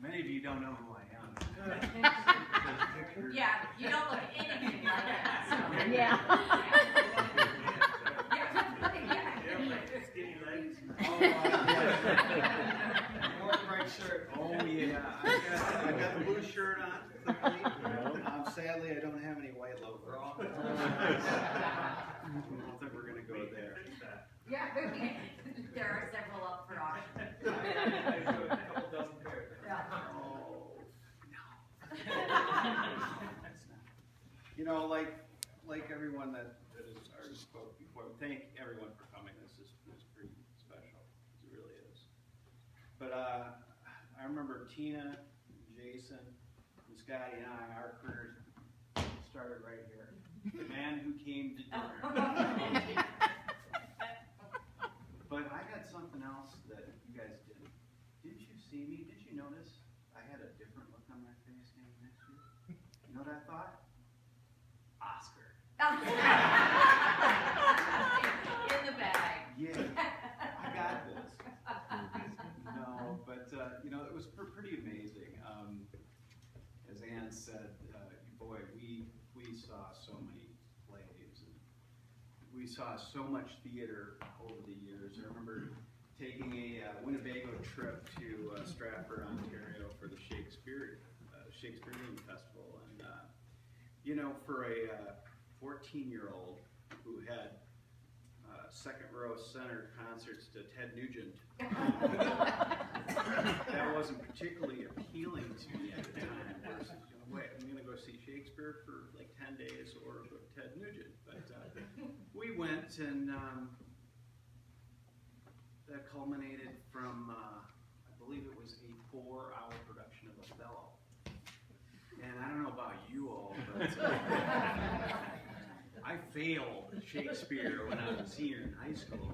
Many of you don't know who I am. Yeah, you don't look anything like that. So. Yeah. Skinny legs. More bright shirt. Oh yeah, I got the blue shirt on. Sadly, I don't have any white loafers. I don't think we're gonna go there. Yeah, there are several up for auction. A couple dozen pairs. Yeah. Oh no. You know, like everyone that has already spoke before, thank everyone for coming. This is pretty special. It really is. But I remember Tina, Jason, and Scotty and our careers started right here. The man who came to dinner. But I got something else that you guys didn't. Didn't you see me? Did you notice I had a different look on my face standing next to you? You know what I thought? Oscar. In the bag. Yeah, I got this. No, but you know, it was pretty amazing. As Ann said, boy, we saw so many plays, and we saw so much theater over the years. I remember taking a Winnebago trip to Stratford, Ontario for the Shakespearean Festival, and you know, for a 14-year-old who had second row center concerts to Ted Nugent, that wasn't particularly appealing to me at the time. Versus, wait, I'm going to go see Shakespeare for like 10 days or go to Ted Nugent. But we went, and that culminated from, I believe it was a 4-hour production of Othello. And I don't know about you all, but I failed Shakespeare when I was a senior in high school.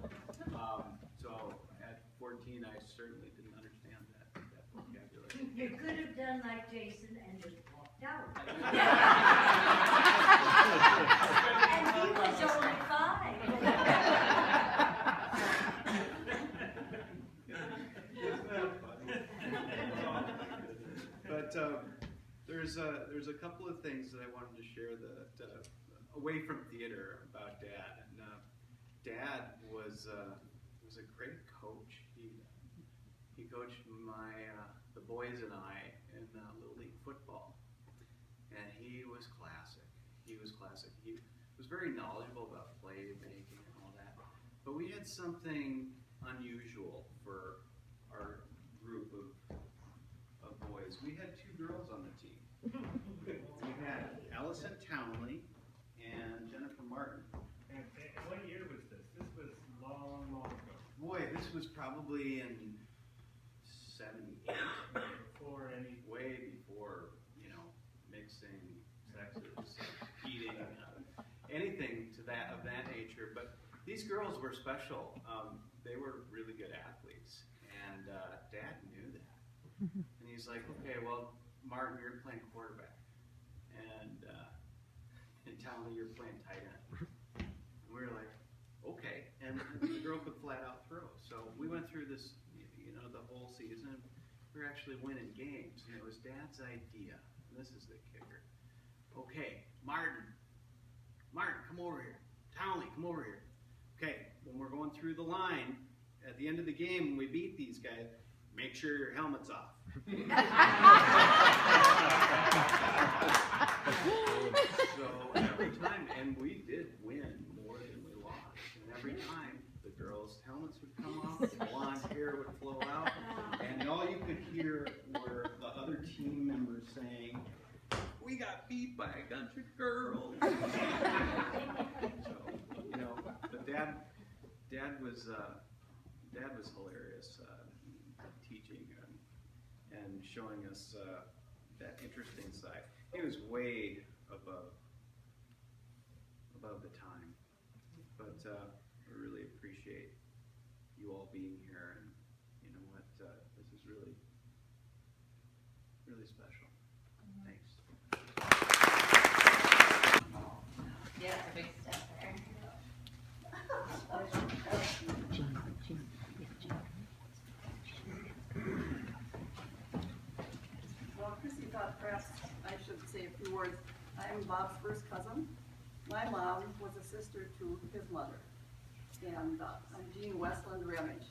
So at 14, I certainly didn't understand that vocabulary. You could have done like Jason and just walked out. And he was only 5. Isn't that funny? But there's a couple of things that I wanted to share that away from theater about Dad. And Dad was a great coach. He coached the boys and I in Little League football, and he was classic. He was classic. He was very knowledgeable about play making and all that. But we had something unusual for our group of boys. We had 2 girls on the team. We had Allison Townley and Jennifer Martin. And what year was this? This was long, long ago. Boy, this was probably in 78. Before any... Way before, you know, mixing sexes, eating, anything of that nature. But these girls were special. They were really good athletes, and Dad knew that. And he's like, okay, well, Martin, you're playing quarterback, and Townley, you're playing tight end. And we were like, okay. And the girl could flat out throw. So we went through this, you know, the whole season. We were actually winning games, and it was Dad's idea. And this is the kicker. Okay, Martin, come over here. Townley, come over here. Okay, when we're going through the line, at the end of the game, when we beat these guys, make sure your helmet's off. So every time, and we did win more than we lost. And every time, the girls' helmets would come off, the blonde hair would flow out, and all you could hear were the other team members saying, "We got beat by a bunch of girls." So, you know, but Dad was hilarious, teaching and showing us that interesting side. He was way above the time, but I really appreciate you all being here, and you know what, this is really, really special. Thanks. Yeah, it's a big step there. perhaps I should say a few words. I'm Bob's first cousin. My mom was a sister to his mother. And I'm Jean Westland Remich.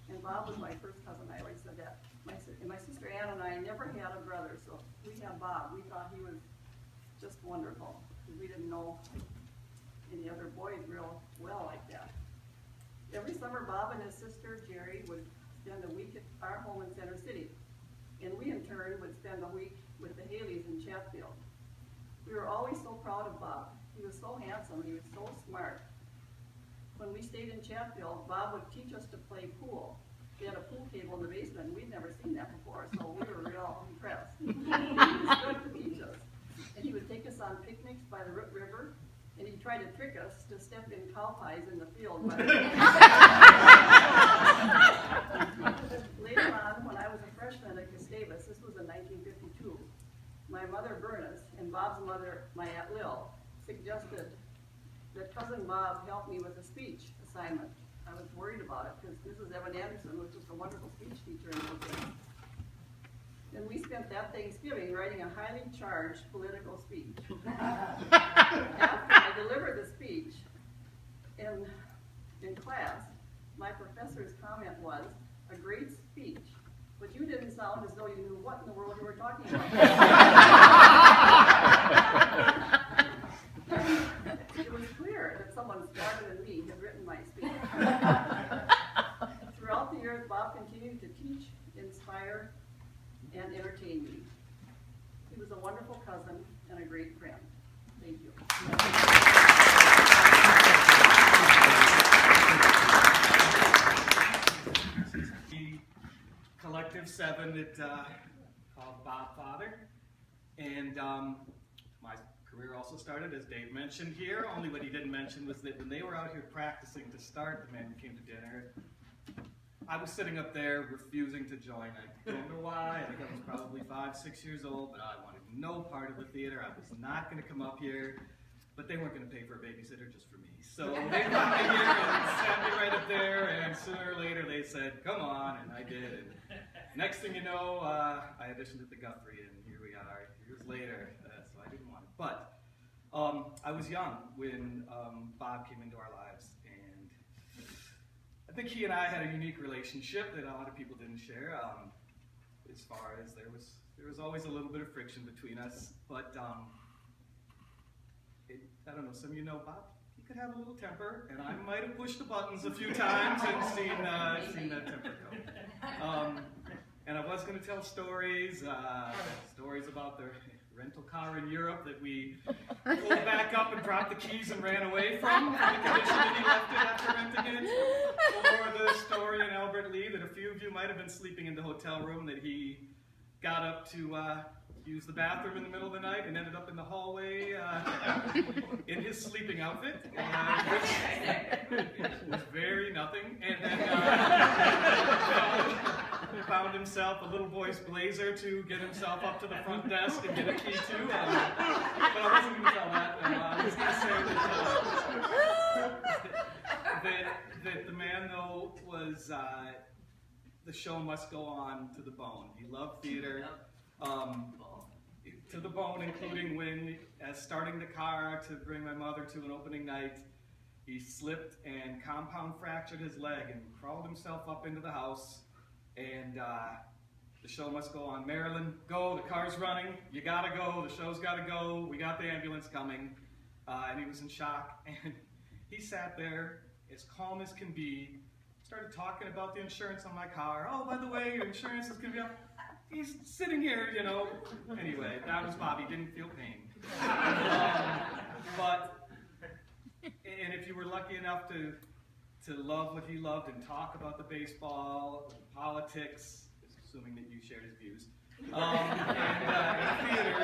And Bob was my first cousin. I always said that. My sister Ann and I never had a brother, so we had Bob. We thought he was just wonderful. We didn't know any other boys real well like that. Every summer, Bob and his sister Jerry would spend a week at our home in Center City. And we, in turn, would spend a week with the Haleys in Chatfield. We were always so proud of Bob. He was so handsome. He was so smart. When we stayed in Chatfield, Bob would teach us to play pool. He had a pool table in the basement, and we'd never seen that before, so we were real impressed. He was good to teach us. And he would take us on picnics by the Root River, and he'd try to trick us to step in cow pies in the field. Later on, when I was a freshman at Gustavus, this was in 1952, my mother Bernice and Bob's mother, my Aunt Lil, suggested that Cousin Bob help me with a speech assignment. I was worried about it because Mrs. Evan Anderson was just a wonderful speech teacher in those days. And we spent that Thanksgiving writing a highly charged political speech. After I delivered the speech in class, my professor's comment was, "A great speech, but you didn't sound as though you knew what in the world you were talking about." It was clear that someone smarter than me had written my speech. Throughout the years, Bob continued to teach, inspire, and entertain me. He was a wonderful cousin and a great friend. Thank you. The Collective 7 that called Bob Father, and my career also started, as Dave mentioned here. Only what he didn't mention was that when they were out here practicing to start The Man Who Came to Dinner, I was sitting up there refusing to join. I don't know why. I think I was probably 5, 6 years old, but I wanted no part of the theater. I was not going to come up here, but they weren't going to pay for a babysitter just for me. So they brought me here and sat me right up there, and sooner or later they said, "Come on," and I did. And next thing you know, I auditioned at the Guthrie, and here we are, years later. So I didn't want it. But I was young when Bob came into our lives, and I think he and I had a unique relationship that a lot of people didn't share. As far as there was always a little bit of friction between us, but I don't know. Some of you know Bob. He could have a little temper, and I might have pushed the buttons a few times and seen that temper go. And I was going to tell stories about the rental car in Europe that we pulled back up and dropped the keys and ran away from the condition that he left it after renting it. Or the story in Albert Lee that a few of you might have been sleeping in the hotel room that he got up to use the bathroom in the middle of the night and ended up in the hallway in his sleeping outfit, which was very nothing. And then found himself a little boy's blazer to get himself up to the front desk and get a key to. But I wasn't going to tell that. I was going to say that the man, though, was the show must go on to the bone. He loved theater. To the bone, including when, as starting the car to bring my mother to an opening night, he slipped and compound fractured his leg and crawled himself up into the house. And the show must go on. Marilyn, go, the car's running, you gotta go, the show's gotta go, we got the ambulance coming. And he was in shock, and he sat there as calm as can be, started talking about the insurance on my car. "Oh, by the way, your insurance is gonna be up." He's sitting here, you know. Anyway, that was Bob. He didn't feel pain. And if you were lucky enough to love what he loved and talk about the baseball, politics, assuming that you shared his views, and theater,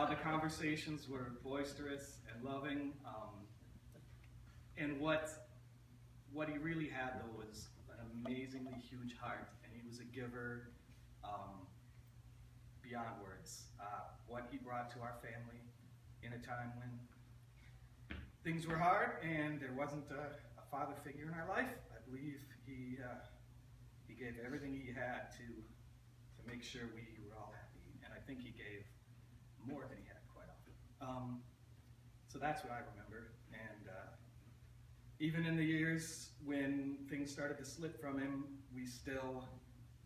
the conversations were boisterous and loving. And what he really had, though, was an amazingly huge heart, and he was a giver. Beyond words, what he brought to our family in a time when things were hard and there wasn't a father figure in our life. I believe he gave everything he had to make sure we were all happy, and I think he gave more than he had quite often. So that's what I remember. And even in the years when things started to slip from him, we still,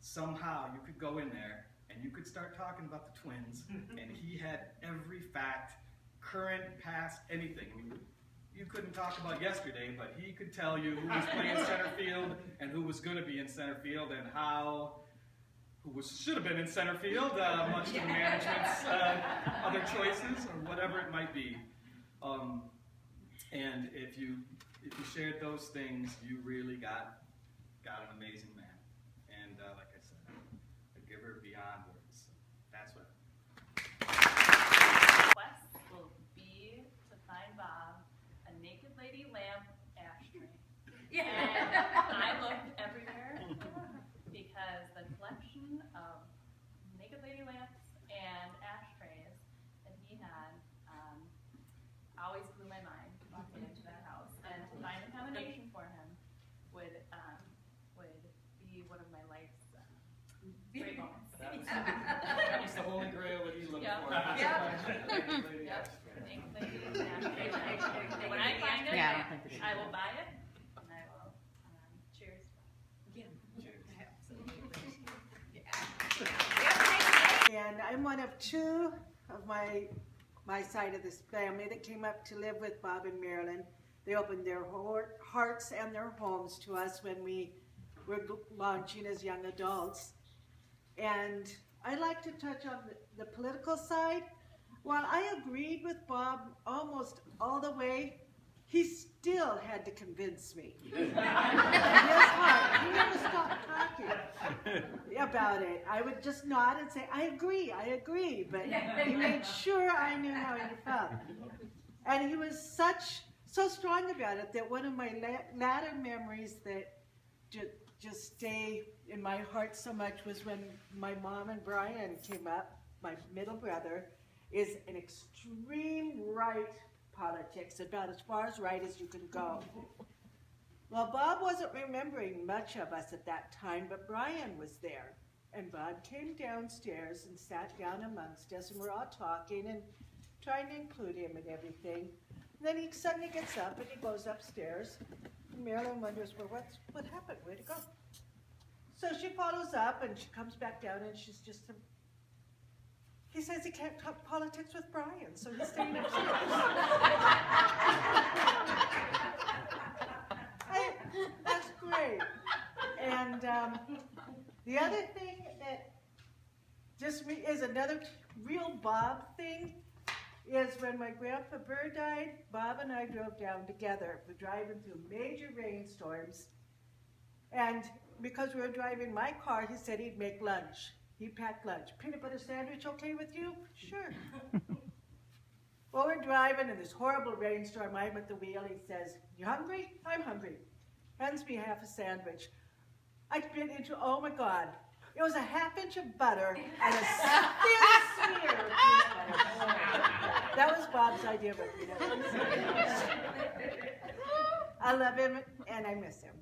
somehow, you could go in there and you could start talking about the Twins, and he had every fact, current, past, anything. I mean, you couldn't talk about yesterday, but he could tell you who was playing center field and who was going to be in center field and should have been in center field, much to the management's other choices or whatever it might be. And if you shared those things, you really got an amazing man. And like I said, a giver beyond words. So that's what. Quest will be to find Bob a naked lady lamp ashtray. Yeah. And I looked everywhere because the collection of naked lady lamps and ashtrays that he had always blew my mind walking into that house. And to find a combination for him would be one of my life's great moments. That was the holy grail that he looked for. Yep. Naked lady ashtray. When I find it, I will buy it, and I will cheers. And I'm one of two of my side of this family that came up to live with Bob and Marilyn. They opened their hearts and their homes to us when we were launching as young adults. And I like to touch on the political side. While I agreed with Bob almost all the way, he still had to convince me. His heart, he never stopped talking about it. I would just nod and say, I agree, but he made sure I knew how he felt. And he was so strong about it that one of my latter memories that just stay in my heart so much was when my mom and Brian came up, my middle brother, is an extreme right politics, about as far as right as you can go. Well, Bob wasn't remembering much of us at that time, but Brian was there. And Bob came downstairs and sat down amongst us, and we're all talking and trying to include him and everything. And then he suddenly gets up and he goes upstairs. And Marilyn wonders, well, what happened? Where'd he go? So she follows up and she comes back down and she's just, he says he can't talk politics with Brian, so he's staying upstairs. That's great. And the other thing that just is another real Bob thing is when my grandpa Burr died, Bob and I drove down together. We're driving through major rainstorms. And because we were driving my car, he said he'd make lunch. He packed lunch. Peanut butter sandwich okay with you? Sure. Well, we're driving in this horrible rainstorm. I'm at the wheel. He says, you hungry? I'm hungry. Hands me half a sandwich. I bit into, oh my God. It was a half-inch of butter and a thin smear of peanut butter. That was Bob's idea of a peanut butter sandwich. I love him and I miss him.